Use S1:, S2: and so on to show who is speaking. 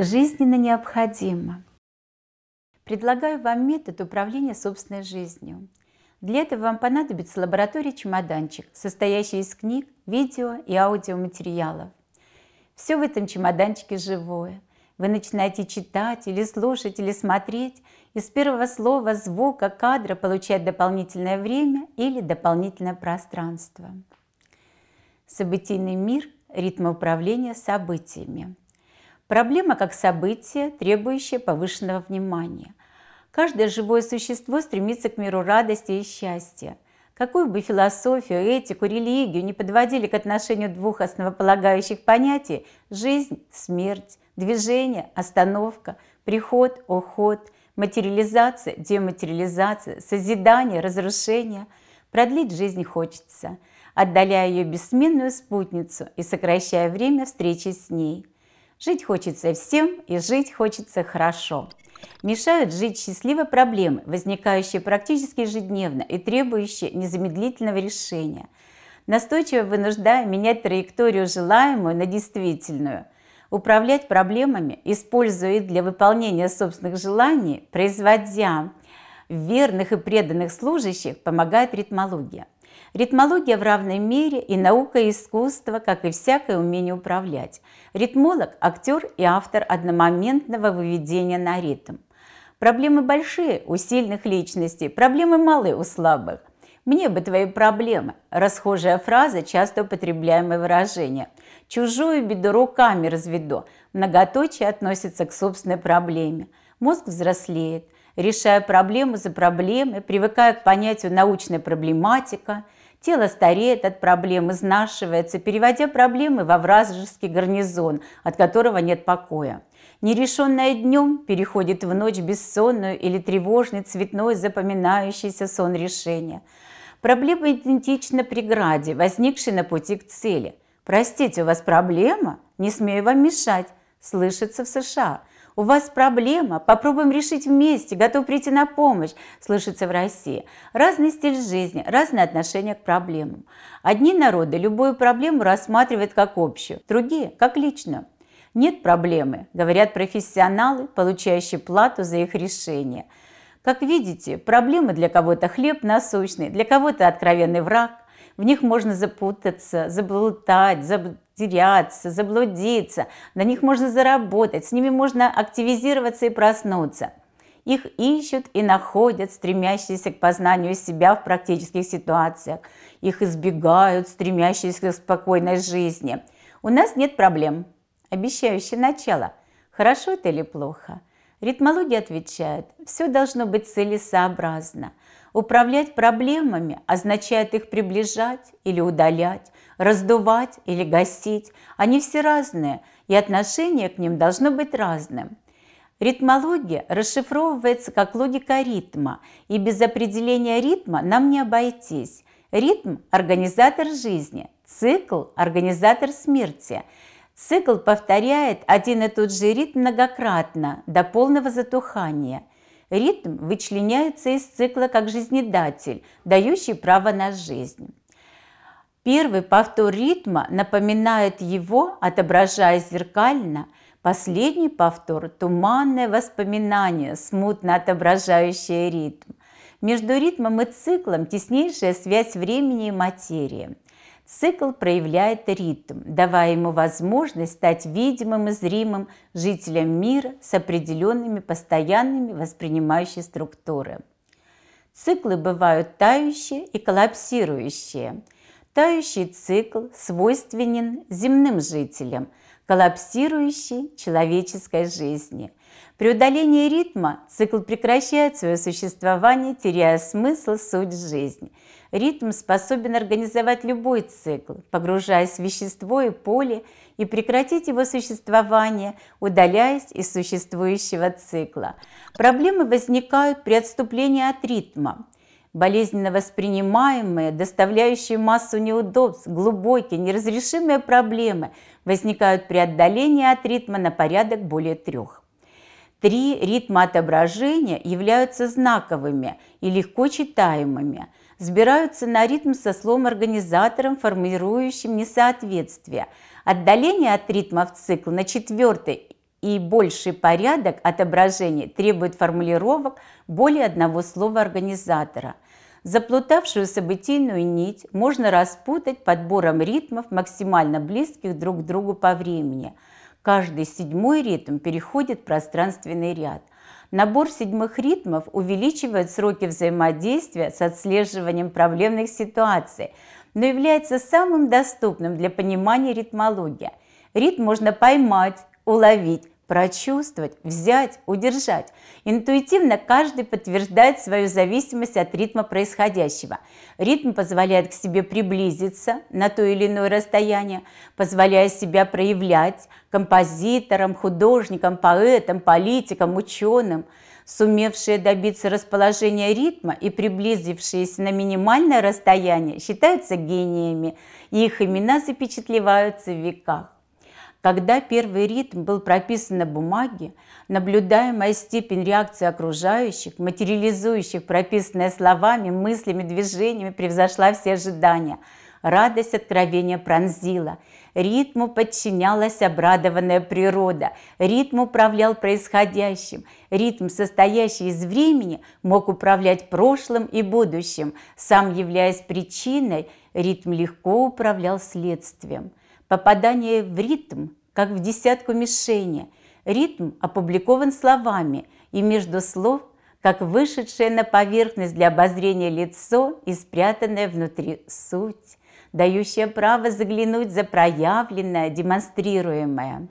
S1: Жизненно необходимо. Предлагаю вам метод управления собственной жизнью. Для этого вам понадобится лаборатория-чемоданчик, состоящий из книг, видео и аудиоматериалов. Все в этом чемоданчике живое. Вы начинаете читать или слушать, или смотреть, и с первого слова, звука, кадра получать дополнительное время или дополнительное пространство. Событийный мир – ритм управления событиями. Проблема как событие, требующее повышенного внимания. Каждое живое существо стремится к миру радости и счастья. Какую бы философию, этику, религию не подводили к отношению двух основополагающих понятий – жизнь, смерть, движение, остановка, приход, уход, материализация, дематериализация, созидание, разрушение – продлить жизнь хочется, отдаляя ее бессменную спутницу и сокращая время встречи с ней. Жить хочется всем, и жить хочется хорошо. Мешают жить счастливо проблемы, возникающие практически ежедневно и требующие незамедлительного решения. Настойчиво вынуждая менять траекторию желаемую на действительную. Управлять проблемами, используя их для выполнения собственных желаний, производя верных и преданных служащих, помогает ритмология. Ритмология в равной мере и наука, и искусство, как и всякое умение управлять. Ритмолог – актер и автор одномоментного выведения на ритм. Проблемы большие у сильных личностей, проблемы малые у слабых. «Мне бы твои проблемы» – расхожая фраза, часто употребляемое выражение. «Чужую беду руками разведу» – многоточие относится к собственной проблеме. Мозг взрослеет, решая проблему за проблемой, привыкая к понятию научная проблематика. Тело стареет от проблем, изнашивается, переводя проблемы во вражеский гарнизон, от которого нет покоя. Нерешенное днем переходит в ночь бессонную или тревожный, цветной, запоминающийся сон решения. Проблема идентична преграде, возникшей на пути к цели. «Простите, у вас проблема? Не смею вам мешать», слышится в США. «У вас проблема, попробуем решить вместе, готов прийти на помощь», слышится в России. Разный стиль жизни, разное отношение к проблемам. Одни народы любую проблему рассматривают как общую, другие – как личную. «Нет проблемы», говорят профессионалы, получающие плату за их решение. Как видите, проблемы для кого-то хлеб насущный, для кого-то откровенный враг. В них можно запутаться, заблудать, теряться, заблудиться, на них можно заработать, с ними можно активизироваться и проснуться. Их ищут и находят, стремящиеся к познанию себя в практических ситуациях. Их избегают, стремящиеся к спокойной жизни. У нас нет проблем. Обещающее начало. Хорошо это или плохо? Ритмология отвечает, все должно быть целесообразно. Управлять проблемами означает их приближать или удалять, раздувать или гасить. Они все разные, и отношение к ним должно быть разным. Ритмология расшифровывается как логика ритма, и без определения ритма нам не обойтись. Ритм – организатор жизни, цикл – организатор смерти. Цикл повторяет один и тот же ритм многократно, до полного затухания. Ритм вычленяется из цикла как жизнедатель, дающий право на жизнь. Первый повтор ритма напоминает его, отображая зеркально. Последний повтор – туманное воспоминание, смутно отображающее ритм. Между ритмом и циклом теснейшая связь времени и материи. Цикл проявляет ритм, давая ему возможность стать видимым и зримым жителем мира с определенными постоянными воспринимающими структурами. Циклы бывают тающие и коллапсирующие. Тающий цикл свойственен земным жителям, коллапсирующий – человеческой жизни. При удалении ритма цикл прекращает свое существование, теряя смысл, суть жизни. Ритм способен организовать любой цикл, погружаясь в вещество и поле, и прекратить его существование, удаляясь из существующего цикла. Проблемы возникают при отступлении от ритма. Болезненно воспринимаемые, доставляющие массу неудобств, глубокие, неразрешимые проблемы возникают при отдалении от ритма на порядок более 3. 3 ритма отображения являются знаковыми и легко читаемыми. Сбираются на ритм со словом-организатором, формирующим несоответствие. Отдаление от ритма в цикл на 4 и больший порядок отображений требует формулировок более одного слова организатора. Заплутавшую событийную нить можно распутать подбором ритмов, максимально близких друг к другу по времени. Каждый седьмой ритм переходит в пространственный ряд. Набор седьмых ритмов увеличивает сроки взаимодействия с отслеживанием проблемных ситуаций, но является самым доступным для понимания ритмологии. Ритм можно поймать, уловить, прочувствовать, взять, удержать. Интуитивно каждый подтверждает свою зависимость от ритма происходящего. Ритм позволяет к себе приблизиться на то или иное расстояние, позволяя себя проявлять композиторам, художникам, поэтам, политикам, ученым. Сумевшие добиться расположения ритма и приблизившиеся на минимальное расстояние считаются гениями, и их имена запечатлеваются в веках. Когда первый ритм был прописан на бумаге, наблюдаемая степень реакции окружающих, материализующих прописанное словами, мыслями, движениями, превзошла все ожидания. Радость откровения пронзила. Ритму подчинялась обрадованная природа. Ритм управлял происходящим. Ритм, состоящий из времени, мог управлять прошлым и будущим. Сам являясь причиной, ритм легко управлял следствием. Попадание в ритм, как в десятку мишени. Ритм опубликован словами, и между слов, как вышедшее на поверхность для обозрения лицо и спрятанная внутри суть, дающая право заглянуть за проявленное, демонстрируемое.